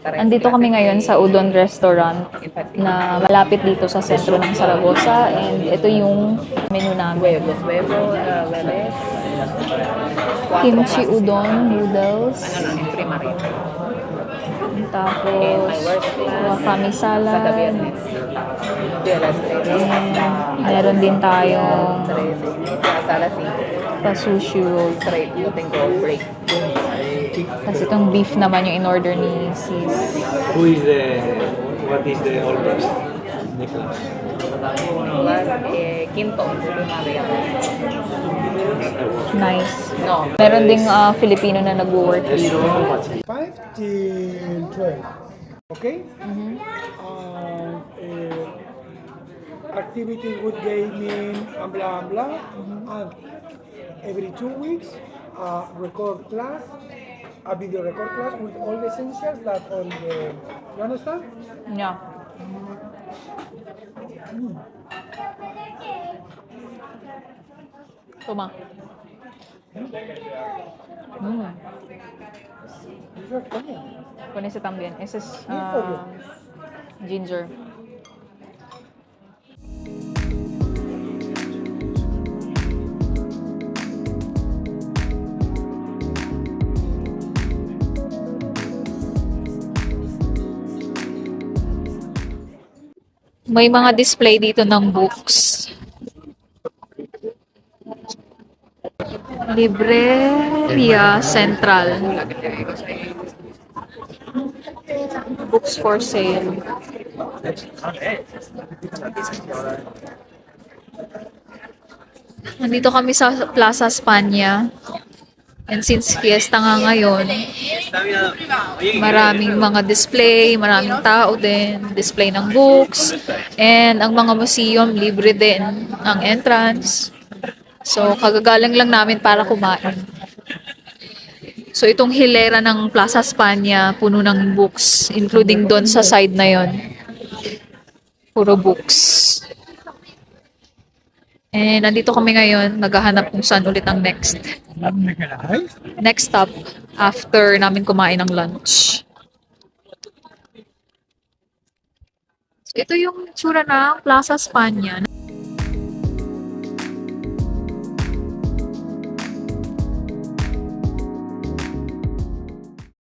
Andito kami ngayon sa Udon Restaurant na malapit dito sa sentro ng Saragossa, and ito yung menu namin. Kimchi udon noodles, tapos wakame salad, and meron din tayong pa-sushi roll. Kasi itong beef naman yung in-order ni sis. What is the oldest? Nicholas. Quinto. Nice. Meron ding Filipino na nag-work dito. 5 till 12. Okay? Activity with gaming and blah blah. And every 2 weeks, record class, a video record class with all the essentials that on the. You understand? Yeah. Toma. These are common. Con ese también. Ese es ginger. May mga display dito ng books. Libreria Central. Books for sale. Nandito kami sa Plaza España. And since fiesta nga ngayon, maraming mga display, maraming tao din, display ng books, and ang mga museum, libre din ang entrance. So, kagagaling lang namin para kumain. So, itong hilera ng Plaza España, puno ng books, including doon sa side na yon. Puro books. And nandito kami ngayon, naghahanap kung saan ulit ang next stop after namin kumain ng lunch. So, ito yung tsura ng Plaza España.